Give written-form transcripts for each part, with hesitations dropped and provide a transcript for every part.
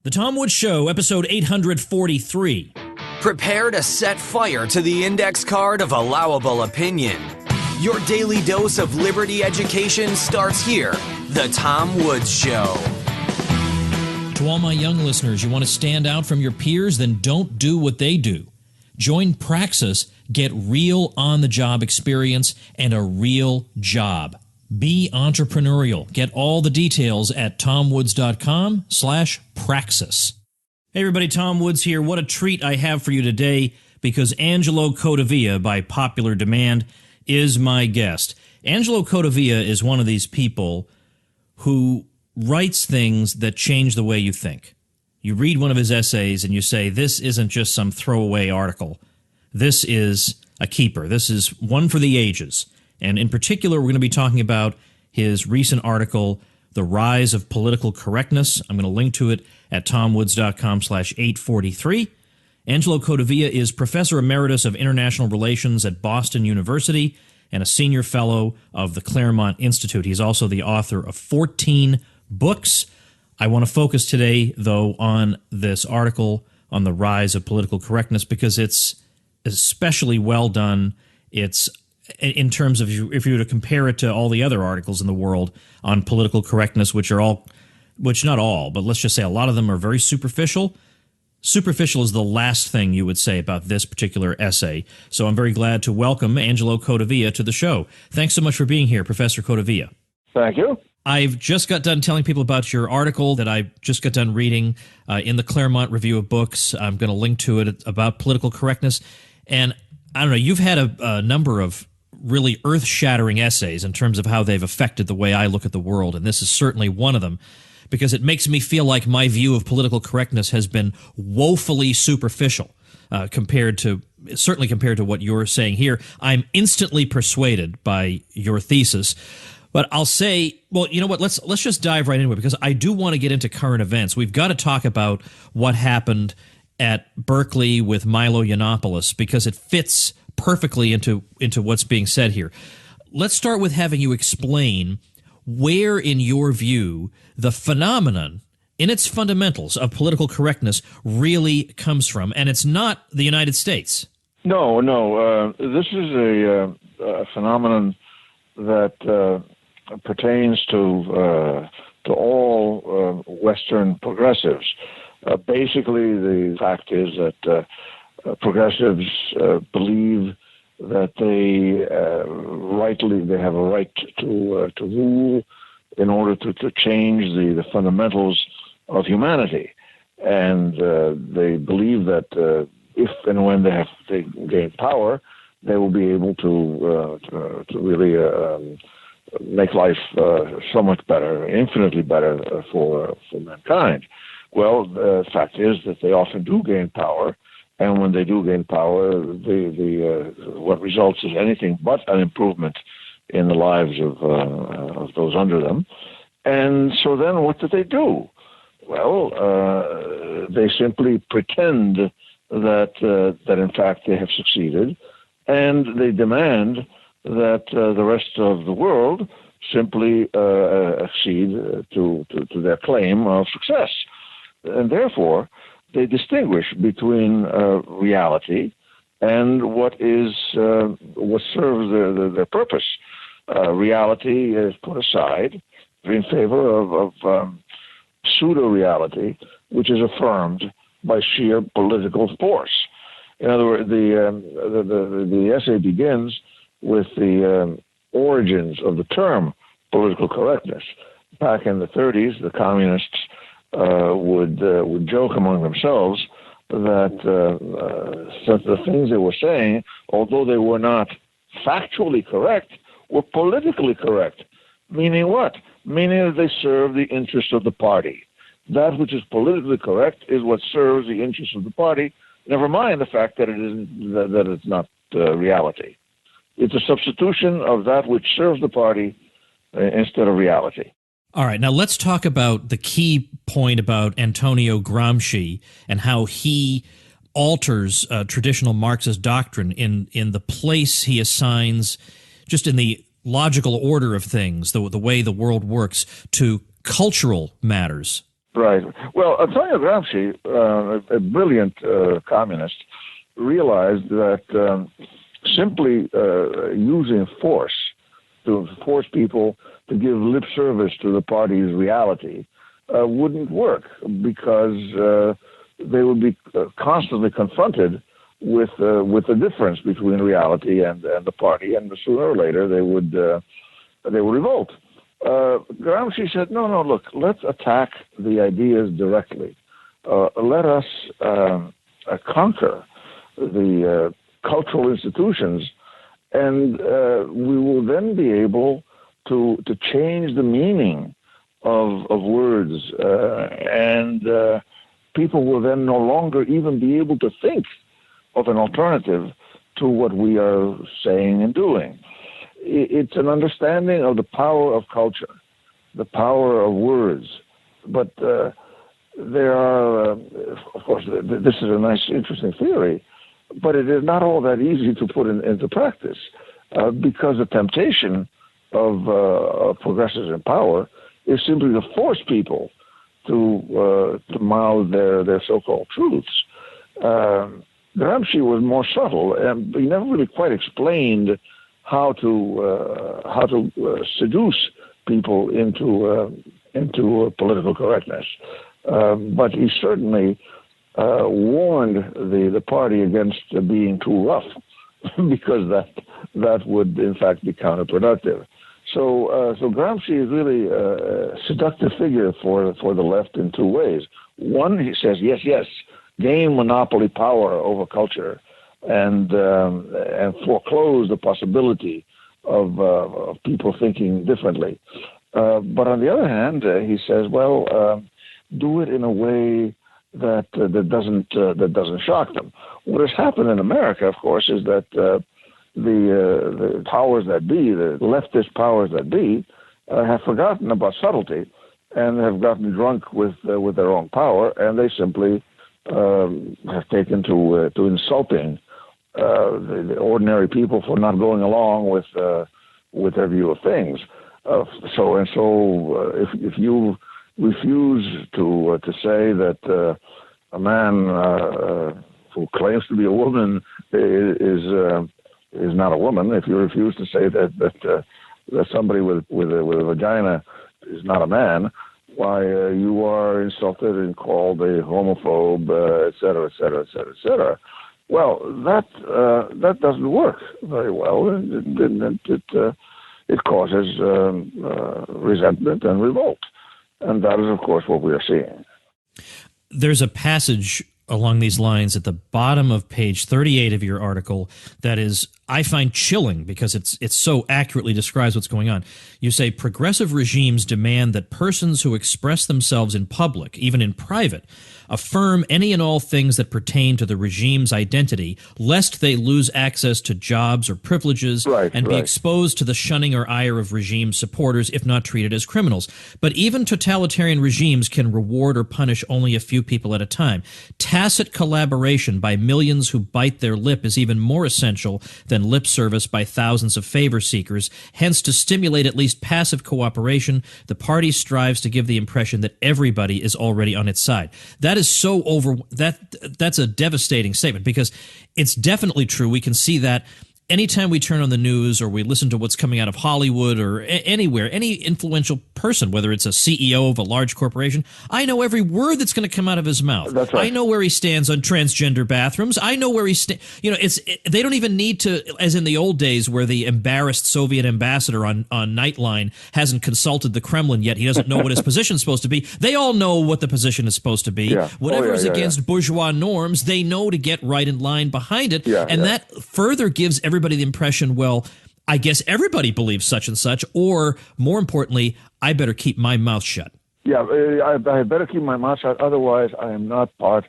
The Tom Woods Show, episode 843. Prepare to set fire to the index card of allowable opinion. Your daily dose of liberty education starts here. The Tom Woods Show. To all my young listeners, you want to stand out from your peers? Then don't do what they do. Join Praxis, get real on-the-job experience and a real job. Be entrepreneurial. Get all the details at tomwoods.com/praxis. Hey everybody, Tom Woods here. What a treat I have for you today because Angelo Codevilla, by popular demand, is my guest. Angelo Codevilla is one of these people who writes things that change the way you think. You read one of his essays and you say, this isn't just some throwaway article. This is a keeper. This is one for the ages. And in particular, we're going to be talking about his recent article, The Rise of Political Correctness. I'm going to link to it at tomwoods.com/843. Angelo Codevilla is Professor Emeritus of International Relations at Boston University and a Senior Fellow of the Claremont Institute. He's also the author of 14 books. I want to focus today, though, on this article on the rise of political correctness because it's especially well done. It's in terms of if you were to compare it to all the other articles in the world on political correctness, which not all, but let's just say a lot of them are very superficial. Superficial is the last thing you would say about this particular essay. So I'm very glad to welcome Angelo Codevilla to the show. Thanks so much for being here, Professor Codevilla. Thank you. I've just got done telling people about your article that I just got done reading in the Claremont Review of Books. I'm going to link to it about political correctness. And I don't know, you've had a number of really earth-shattering essays in terms of how they've affected the way I look at the world, and this is certainly one of them, because it makes me feel like my view of political correctness has been woefully superficial compared to what you're saying here. I'm instantly persuaded by your thesis, but I'll say, well, you know what, let's just dive right into it, because I do want to get into current events. We've got to talk about what happened at Berkeley with Milo Yiannopoulos, because it fits perfectly into what's being said here. Let's start with having you explain where, in your view, the phenomenon in its fundamentals of political correctness really comes from, and it's not the United States. No. This is a phenomenon that pertains to all Western progressives. Basically, the fact is that progressives believe that they have a right to rule in order to change the fundamentals of humanity, and they believe that if and when they gain power, they will be able to really make life so much better, infinitely better for mankind. Well, the fact is that they often do gain power. And when they do gain power, what results is anything but an improvement in the lives of those under them. And so then what do? Well, they simply pretend that in fact they have succeeded, and they demand that the rest of the world simply accede to their claim of success. And therefore, they distinguish between reality and what serves their purpose. Reality is put aside in favor of pseudo-reality, which is affirmed by sheer political force. In other words, the essay begins with the origins of the term political correctness. Back in the 1930s, the communists would joke among themselves that the things they were saying, although they were not factually correct, were politically correct. Meaning what? Meaning that they serve the interest of the party. That which is politically correct is what serves the interest of the party. Never mind the fact that it's not reality. It's a substitution of that which serves the party instead of reality. All right, now let's talk about the key point about Antonio Gramsci and how he alters traditional Marxist doctrine in the place he assigns, just in the logical order of things, the way the world works, to cultural matters. Right. Well, Antonio Gramsci, a brilliant communist, realized that simply using force to force people to give lip service to the party's reality wouldn't work, because they would be constantly confronted with the difference between reality and the party, and sooner or later they would revolt. Gramsci said, no, look, let's attack the ideas directly. Let us conquer the cultural institutions, and we will then be able to change the meaning of words, and people will then no longer even be able to think of an alternative to what we are saying and doing. It's an understanding of the power of culture, the power of words. But there are, of course, this is a nice, interesting theory, but it is not all that easy to put into practice, because the temptation of progressives in power is simply to force people to mouth their so-called truths. Gramsci was more subtle, and he never really quite explained how to seduce people into political correctness. But he certainly warned the party against being too rough, because that would in fact be counterproductive. So Gramsci is really a seductive figure for the left in two ways. One, he says, yes, gain monopoly power over culture, and foreclose the possibility of people thinking differently. But on the other hand, he says, well, do it in a way that doesn't shock them. What has happened in America, of course, is that the powers that be, the leftist powers that be, have forgotten about subtlety and have gotten drunk with their own power, and they simply have taken to insulting the ordinary people for not going along with their view of things. If you refuse to say that a man who claims to be a woman is not a woman, if you refuse to say that somebody with a vagina is not a man, why you are insulted and called a homophobe, et cetera, et cetera, et cetera, et cetera. Well, that doesn't work very well, and it causes resentment and revolt, and that is, of course, what we are seeing. There's a passage along these lines at the bottom of page 38 of your article that is, I find, chilling, because it so accurately describes what's going on. You say, progressive regimes demand that persons who express themselves in public, even in private, affirm any and all things that pertain to the regime's identity, lest they lose access to jobs or privileges and be exposed to the shunning or ire of regime supporters if not treated as criminals. But even totalitarian regimes can reward or punish only a few people at a time. Tacit collaboration by millions who bite their lip is even more essential than lip service by thousands of favor seekers. Hence, to stimulate at least passive cooperation, the party strives to give the impression that everybody is already on its side. That is that's a devastating statement, because it's definitely true. We can see that anytime we turn on the news or we listen to what's coming out of Hollywood or anywhere, any influential person, whether it's a CEO of a large corporation, I know every word that's going to come out of his mouth. That's right. I know where he stands on transgender bathrooms. I know where he stands. They don't even need to, as in the old days where the embarrassed Soviet ambassador on Nightline hasn't consulted the Kremlin yet. He doesn't know what his position is supposed to be. They all know what the position is supposed to be. Yeah. Whatever is against bourgeois norms, they know to get right in line behind it. That further gives everybody the impression, well, I guess everybody believes such and such, or more importantly, I better keep my mouth shut. Yeah, I better keep my mouth shut. Otherwise, I am not part.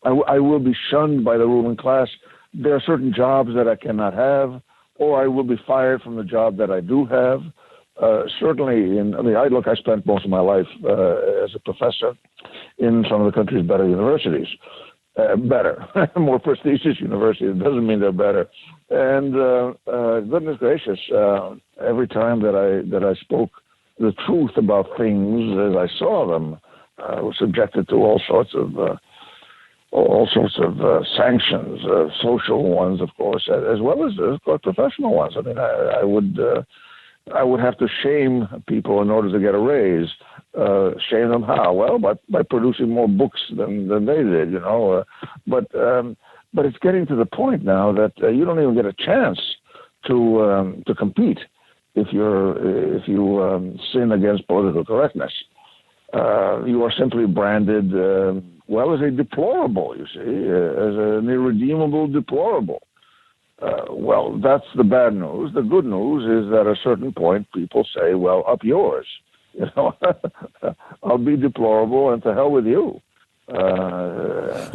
I will be shunned by the ruling class. There are certain jobs that I cannot have, or I will be fired from the job that I do have. Certainly, I spent most of my life as a professor in some of the country's better universities. More prestigious universities. It doesn't mean they're better. And goodness gracious, every time that I spoke the truth about things as I saw them, were subjected to all sorts of sanctions, social ones, of course, as well as professional ones. I mean, I would have to shame people in order to get a raise. Shame them how? Well, by producing more books than they did, you know. But it's getting to the point now that you don't even get a chance to compete if you sin against political correctness. You are simply branded as a deplorable. You see, as an irredeemable deplorable. Well, that's the bad news. The good news is that at a certain point, people say, "Well, up yours." You know, I'll be deplorable, and to hell with you. Let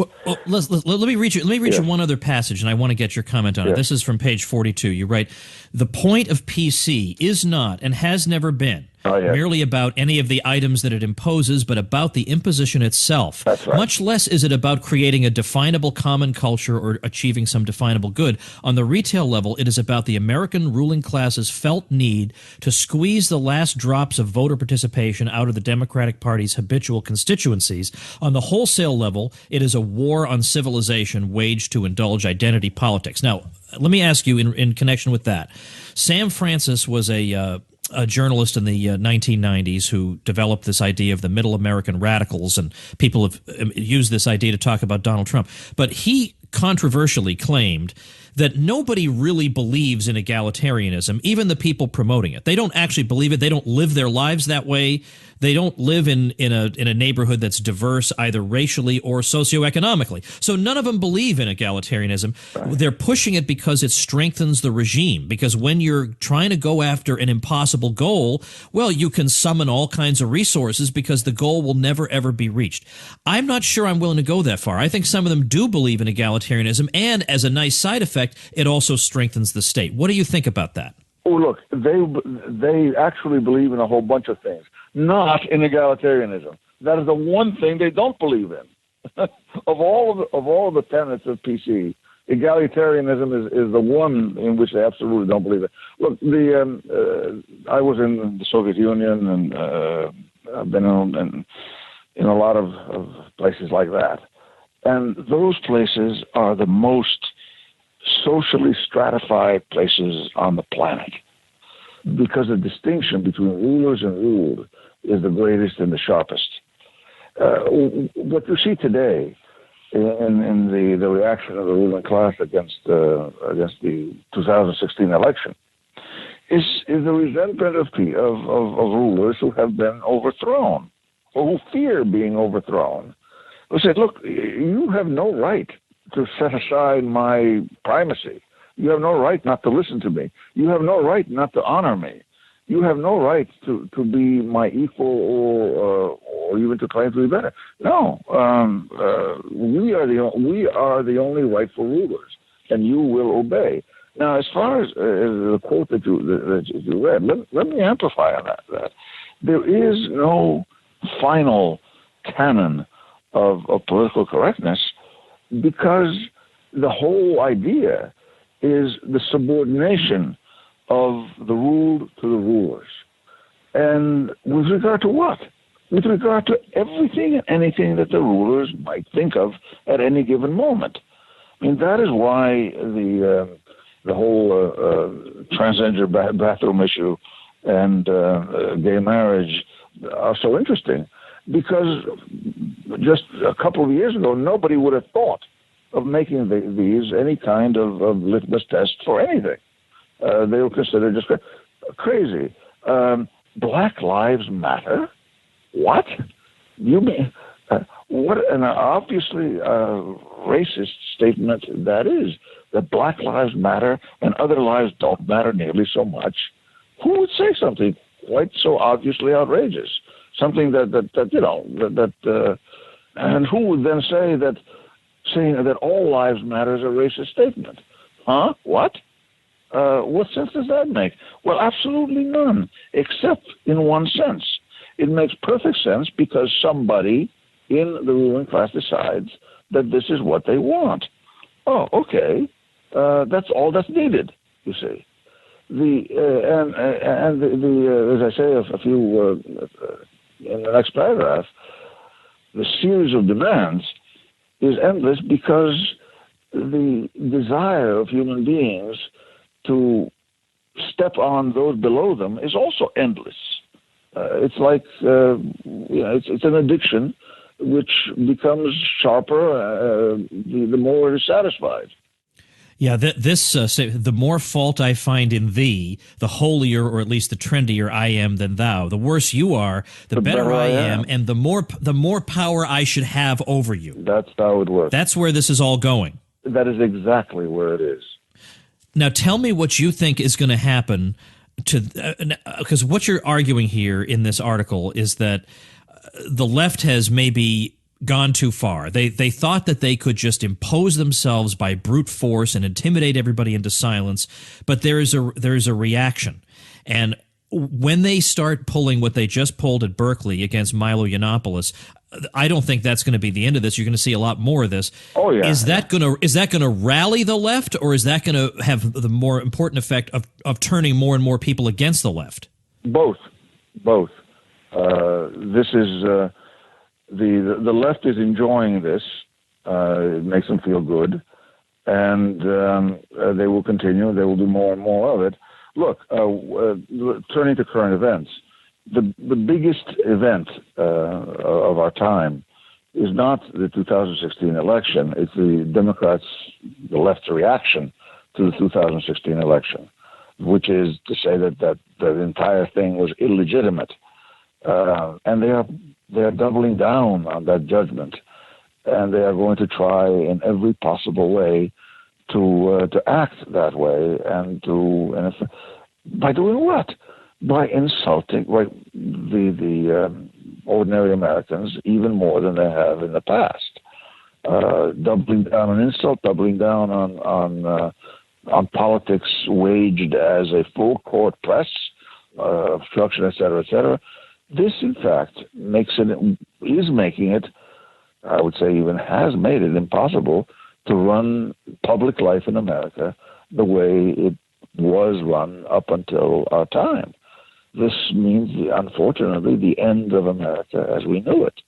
me read you one other passage, and I want to get your comment on it. This is from page 42. You write, "The point of PC is not and has never been merely about any of the items that it imposes, but about the imposition itself. That's right. Much less is it about creating a definable common culture or achieving some definable good. On the retail level, it is about the American ruling class's felt need to squeeze the last drops of voter participation out of the Democratic Party's habitual constituencies. On the wholesale level, it is a war on civilization waged to indulge identity politics." Now, let me ask you in connection with that. Sam Francis was a journalist in the 1990s who developed this idea of the middle American radicals, and people have used this idea to talk about Donald Trump. But he controversially claimed that nobody really believes in egalitarianism, even the people promoting it. They don't actually believe it. They don't live their lives that way. They don't live in a neighborhood that's diverse either racially or socioeconomically. So none of them believe in egalitarianism. Right. They're pushing it because it strengthens the regime. Because when you're trying to go after an impossible goal, well, you can summon all kinds of resources because the goal will never, ever be reached. I'm not sure I'm willing to go that far. I think some of them do believe in egalitarianism, and as a nice side effect, it also strengthens the state. What do you think about that? Oh, look, they actually believe in a whole bunch of things, not in egalitarianism. That is the one thing they don't believe in. of all the tenets of PC, egalitarianism is the one in which they absolutely don't believe it. Look, I was in the Soviet Union, and I've been in a lot of places like that, and those places are the most socially stratified places on the planet, because the distinction between rulers and ruled is the greatest and the sharpest. What you see today in the reaction of the ruling class against the 2016 election is the resentment of rulers who have been overthrown or who fear being overthrown. Who said, "Look, you have no right to set aside my primacy. You have no right not to listen to me. You have no right not to honor me. You have no right to be my equal or even to claim to be better." No, we are the only rightful rulers, and you will obey. Now, as far as the quote that you read, let me amplify on that. There is no final canon of political correctness, because the whole idea is the subordination of the ruled to the rulers. And with regard to what? With regard to everything and anything that the rulers might think of at any given moment. I mean, that is why the whole transgender bathroom issue and gay marriage are so interesting, because just a couple of years ago, nobody would have thought of making these any kind of litmus test for anything. They were considered just crazy. Black Lives Matter? What? You mean what an obviously racist statement that is, that Black Lives Matter and other lives don't matter nearly so much. Who would say something quite so obviously outrageous? Something that and who would then say that saying that all lives matter is a racist statement? Huh? What? What sense does that make? Well, absolutely none, except in one sense. It makes perfect sense because somebody in the ruling class decides that this is what they want. Oh, okay. That's all that's needed, you see. As I say a few in the next paragraph, the series of demands is endless because the desire of human beings to step on those below them is also endless. It's like it's an addiction which becomes sharper the more it is satisfied. Yeah, the more fault I find in thee, the holier, or at least the trendier I am than thou. The worse you are, the better I am, and the more power I should have over you. That's how it works. That's where this is all going. That is exactly where it is. Now, tell me what you think is going to happen because what you're arguing here in this article is that the left has maybe gone too far. They thought that they could just impose themselves by brute force and intimidate everybody into silence, but there is a reaction. And when they start pulling what they just pulled at Berkeley against Milo Yiannopoulos, I don't think that's going to be the end of this. You're going to see a lot more of this. Oh yeah. Is that going to rally the left, or is that going to have the more important effect of turning more and more people against the left? Both. This is the left is enjoying this. It makes them feel good, and they will continue. They will do more and more of it. Look, turning to current events, the biggest event of our time is not the 2016 election. It's the Democrats, the left's reaction to the 2016 election, which is to say that the entire thing was illegitimate, and they are doubling down on that judgment, and they are going to try in every possible way to act that way, and by doing what? By insulting the ordinary Americans even more than they have in the past. Doubling down on insult, doubling down on politics waged as a full court press, obstruction, et cetera, et cetera. This, in fact, is making it, I would say even has made it impossible to run public life in America the way it was run up until our time. This means, unfortunately, the end of America as we knew it.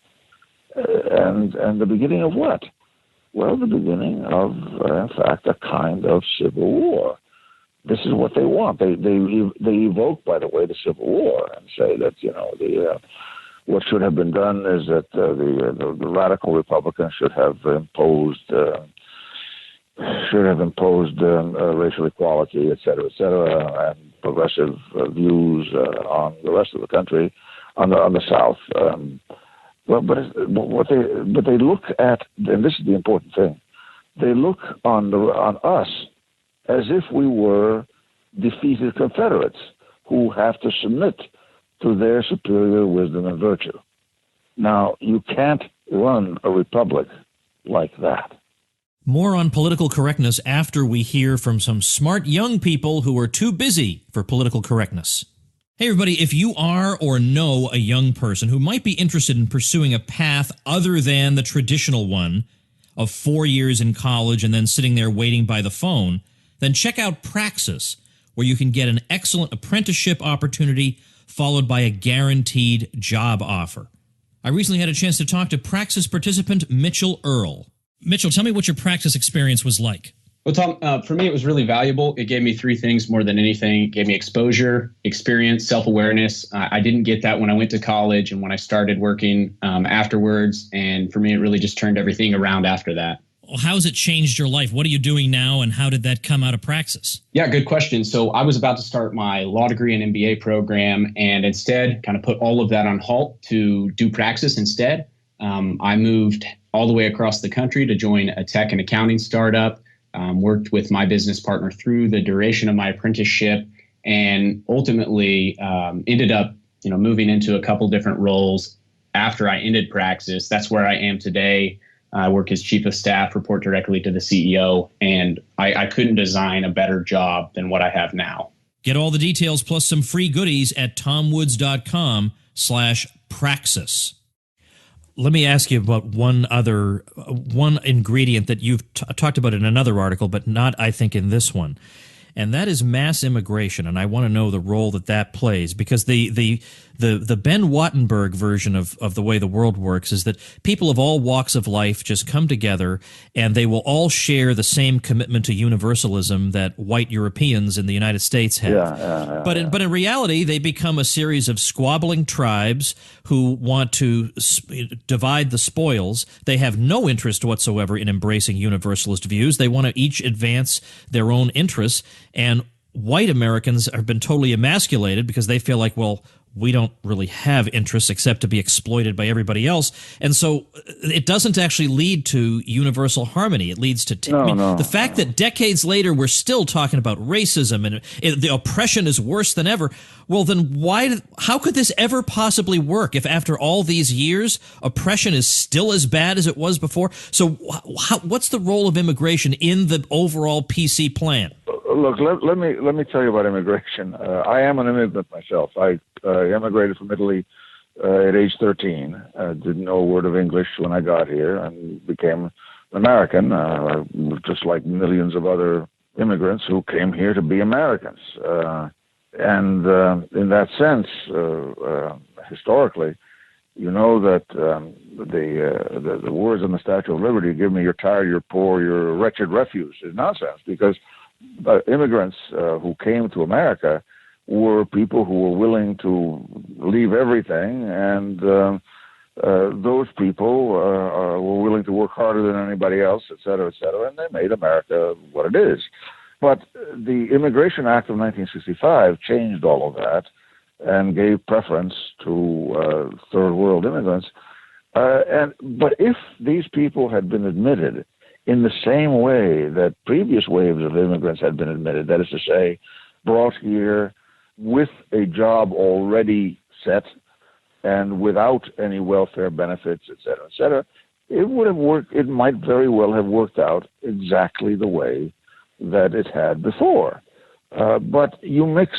And the beginning of what? Well, the beginning of, in fact, a kind of civil war. This is what they want. They evoke, by the way, the Civil War and say that what should have been done is that the radical Republicans should have imposed racial equality, et cetera, and progressive views on the rest of the country, on the South. But they look at, and this is the important thing, they look on us as if we were defeated Confederates who have to submit to their superior wisdom and virtue. Now, you can't run a republic like that. More on political correctness after we hear from some smart young people who are too busy for political correctness. Hey everybody, if you are or know a young person who might be interested in pursuing a path other than the traditional one of 4 years in college and then sitting there waiting by the phone, then check out Praxis, where you can get an excellent apprenticeship opportunity followed by a guaranteed job offer. I recently had a chance to talk to Praxis participant Mitchell Earl. Mitchell, tell me what your Praxis experience was like. Well, Tom, for me, it was really valuable. It gave me three things more than anything. It gave me exposure, experience, self-awareness. I didn't get that when I went to college and when I started working afterwards. And for me, it really just turned everything around after that. Well, how has it changed your life? What are you doing now, and how did that come out of Praxis? Yeah, good question. So I was about to start my law degree and MBA program, and instead kind of put all of that on halt to do Praxis instead. I moved all the way across the country to join a tech and accounting startup, worked with my business partner through the duration of my apprenticeship, and ultimately ended up moving into a couple different roles after I ended Praxis. That's where I am today. I work as chief of staff, report directly to the CEO, and I couldn't design a better job than what I have now. Get all the details plus some free goodies at tomwoods.com/praxis. Let me ask you about one ingredient that you've talked about in another article, but not, I think, in this one. And that is mass immigration, and I want to know the role that plays, because the the Ben Wattenberg version of the way the world works is that people of all walks of life just come together and they will all share the same commitment to universalism that white Europeans in the United States have. But in reality, they become a series of squabbling tribes who want to divide the spoils. They have no interest whatsoever in embracing universalist views. They want to each advance their own interests, and white Americans have been totally emasculated because they feel like, well, we don't really have interests except to be exploited by everybody else. And so it doesn't actually lead to universal harmony. It leads to the fact that decades later we're still talking about racism and the oppression is worse than ever. Well, then how could this ever possibly work if after all these years oppression is still as bad as it was before? So what's the role of immigration in the overall PC plan? Look, let me tell you about immigration. I am an immigrant myself. I immigrated from Italy at age 13. Didn't know a word of English when I got here and became an American, just like millions of other immigrants who came here to be Americans. And in that sense, historically, you know that the words on the Statue of Liberty, "Give me your tired, your poor, your wretched refuse," is nonsense, because immigrants who came to America were people who were willing to leave everything, and those people were willing to work harder than anybody else, et cetera, and they made America what it is. But the Immigration Act of 1965 changed all of that and gave preference to third world immigrants. But if these people had been admitted in the same way that previous waves of immigrants had been admitted, that is to say, brought here with a job already set and without any welfare benefits, et cetera, it would have worked. It might very well have worked out exactly the way that it had before. But you mix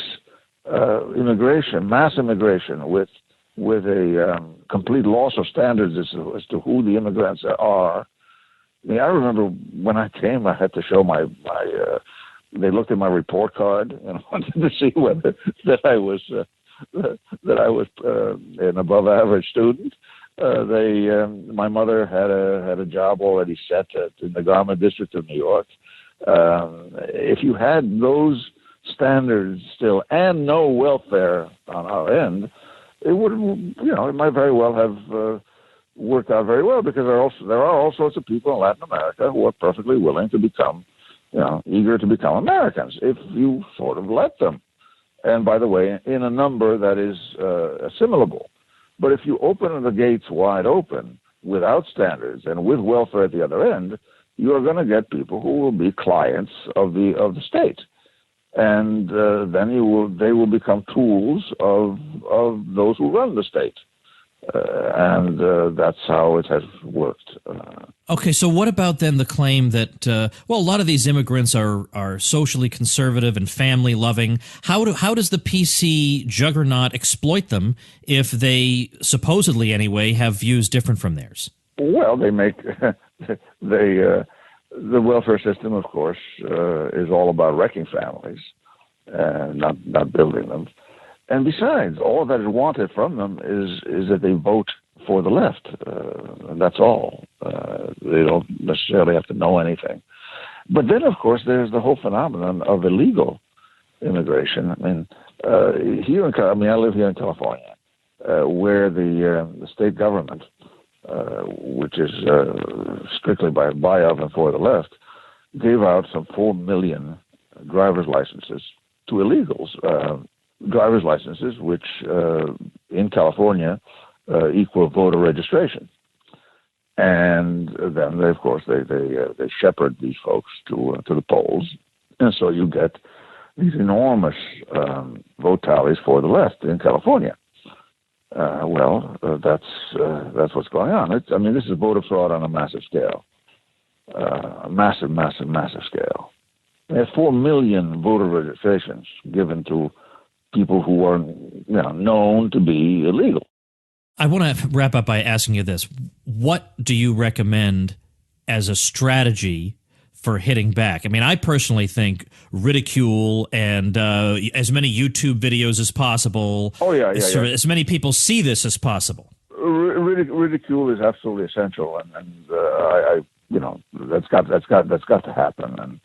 immigration, mass immigration, with a complete loss of standards as to who the immigrants are. I mean, I remember when I came, I had to show my they looked at my report card and wanted to see whether that I was an above average student. My mother had a job already set in the garment district of New York. If you had those standards still and no welfare on our end, it would, it might very well have worked out very well, because there are all sorts of people in Latin America who are perfectly willing to become, eager to become Americans if you sort of let them. And by the way, in a number that is assimilable. But if you open the gates wide open without standards and with welfare at the other end, you are going to get people who will be clients of the state, and then they will become tools of those who run the state. And that's how it has worked. Okay, so what about then the claim that, a lot of these immigrants are socially conservative and family-loving. How does the PC juggernaut exploit them if they, supposedly anyway, have views different from theirs? Well, they make the welfare system, of course, is all about wrecking families, not building them. And besides, all that is wanted from them is that they vote for the left. And that's all. They don't necessarily have to know anything. But then, of course, there's the whole phenomenon of illegal immigration. I mean, I live here in California, where the state government, which is strictly by of and for the left, gave out some 4 million driver's licenses to illegals. Driver's licenses, which in California equal voter registration, and then of course they shepherd these folks to the polls, and so you get these enormous vote tallies for the left in California. That's what's going on. This is voter fraud on a massive scale, massive scale. There's 4 million voter registrations given to people who are known to be illegal. I want to wrap up by asking you this. What do you recommend as a strategy for hitting back. I mean, I personally think ridicule and as many YouTube videos as possible. Oh yeah. As many people see this as possible. Ridicule is absolutely essential, and I that's got to happen. And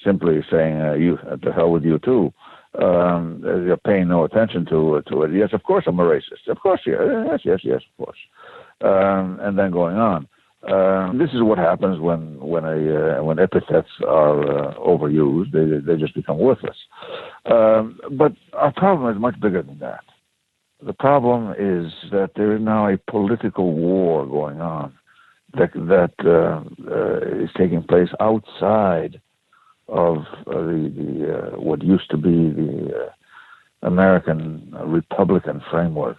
simply saying you to hell with you too, you're paying no attention to it. Yes, of course I'm a racist. Of course, yes, of course. And then going on. This is what happens when epithets are overused. They just become worthless. But our problem is much bigger than that. The problem is that there is now a political war going on that is taking place outside of the what used to be the American Republican framework,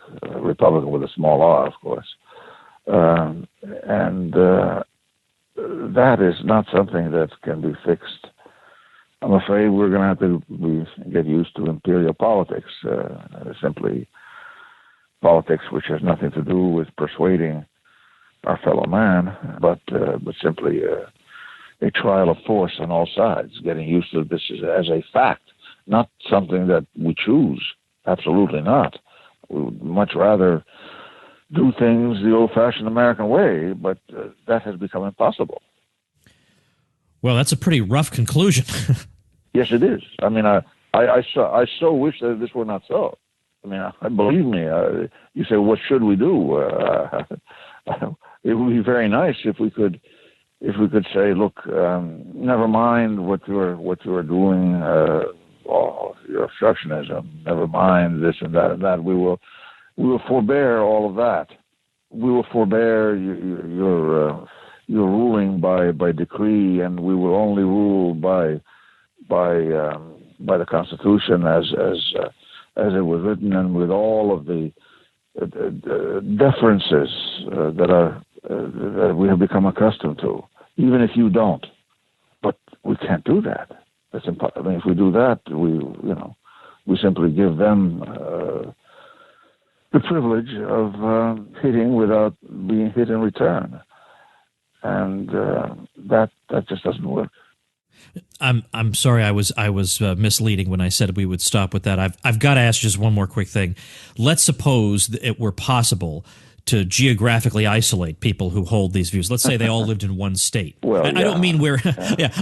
Republican with a small r, of course. And that is not something that can be fixed. I'm afraid we're going to have to get used to imperial politics, simply politics which has nothing to do with persuading our fellow man, but simply a trial of force on all sides, getting used to this as a fact, not something that we choose. Absolutely not. We would much rather do things the old-fashioned American way, but that has become impossible. Well, that's a pretty rough conclusion. Yes, it is. I mean, I so wish that this were not so. I mean, believe me. You say, what should we do? It would be very nice if we could say, look, never mind what you're doing, your obstructionism. Never mind this and that and that. We will forbear all of that. We will forbear your ruling by decree, and we will only rule by the Constitution as it was written, and with all of the deferences that we have become accustomed to. Even if you don't, but we can't do that. That's impossible. I mean, if we do that, we simply give them the privilege of hitting without being hit in return, and that just doesn't work. I'm sorry, I was misleading when I said we would stop with that. I've got to ask just one more quick thing. Let's suppose that it were possible to geographically isolate people who hold these views. Let's say they all lived in one state. Well, I don't mean we're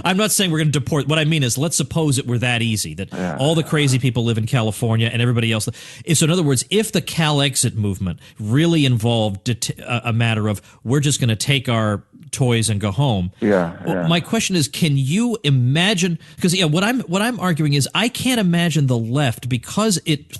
I'm not saying we're going to deport. What I mean is, let's suppose it were that easy, that all the crazy people live in California and everybody else. So in other words, if the Cal Exit movement really involved a matter of we're just going to take our toys and go home. My question is, can you imagine? Because what I'm arguing is I can't imagine the left, because it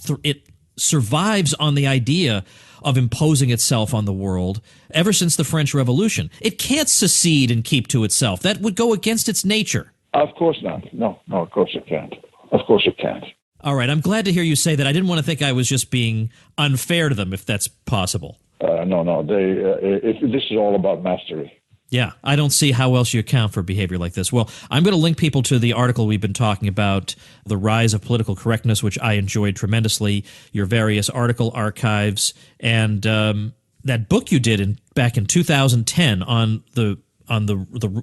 survives on the idea of imposing itself on the world ever since the French Revolution. It can't secede and keep to itself. That would go against its nature. Of course not. No, of course it can't. Of course it can't. All right, I'm glad to hear you say that. I didn't want to think I was just being unfair to them, if that's possible. No. This is all about mastery. Yeah, I don't see how else you account for behavior like this. Well, I'm going to link people to the article we've been talking about, The Rise of Political Correctness, which I enjoyed tremendously, your various article archives, and that book you did back in 2010 on the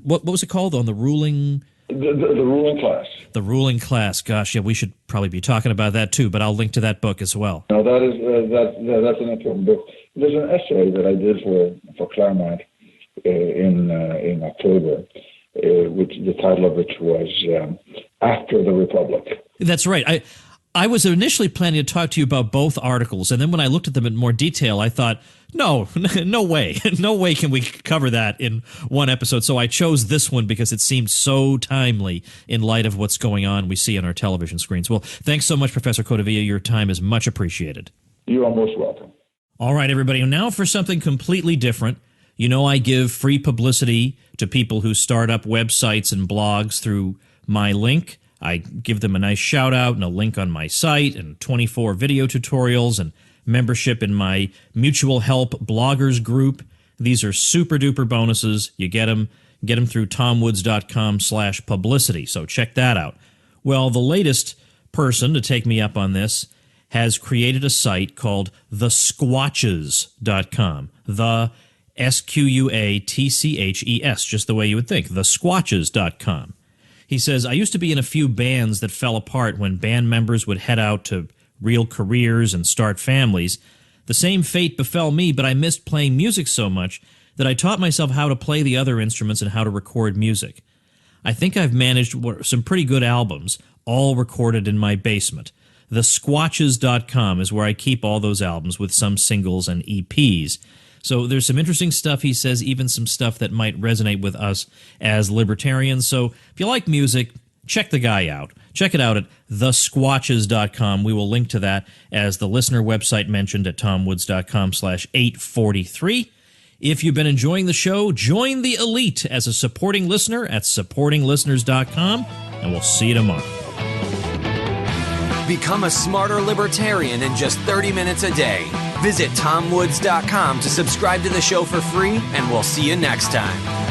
what was it called? On the ruling... The ruling class. The ruling class. Gosh, yeah, we should probably be talking about that too, but I'll link to that book as well. No, that's an important book. There's an essay that I did for Claremont in October, which the title of which was After the Republic. That's right. I was initially planning to talk to you about both articles, and then when I looked at them in more detail, I thought, no way. No way can we cover that in one episode. So I chose this one because it seemed so timely in light of what's going on we see on our television screens. Well, thanks so much, Professor Codevilla. Your time is much appreciated. You are most welcome. All right, everybody. Now for something completely different. You know, I give free publicity to people who start up websites and blogs through my link. I give them a nice shout out and a link on my site and 24 video tutorials and membership in my mutual help bloggers group. These are super duper bonuses. You get them through tomwoods.com/publicity. So check that out. Well, the latest person to take me up on this has created a site called thesquatches.com. The SQUATCHES, just the way you would think, thesquatches.com. He says, I used to be in a few bands that fell apart when band members would head out to real careers and start families. The same fate befell me, but I missed playing music so much that I taught myself how to play the other instruments and how to record music. I think I've managed some pretty good albums, all recorded in my basement. TheSquatches.com is where I keep all those albums with some singles and EPs. So there's some interesting stuff, he says, even some stuff that might resonate with us as libertarians. So if you like music, check the guy out. Check it out at thesquatches.com. We will link to that as the listener website mentioned at tomwoods.com/843. If you've been enjoying the show, join the elite as a supporting listener at supportinglisteners.com, and we'll see you tomorrow. Become a smarter libertarian in just 30 minutes a day. Visit tomwoods.com to subscribe to the show for free, and we'll see you next time.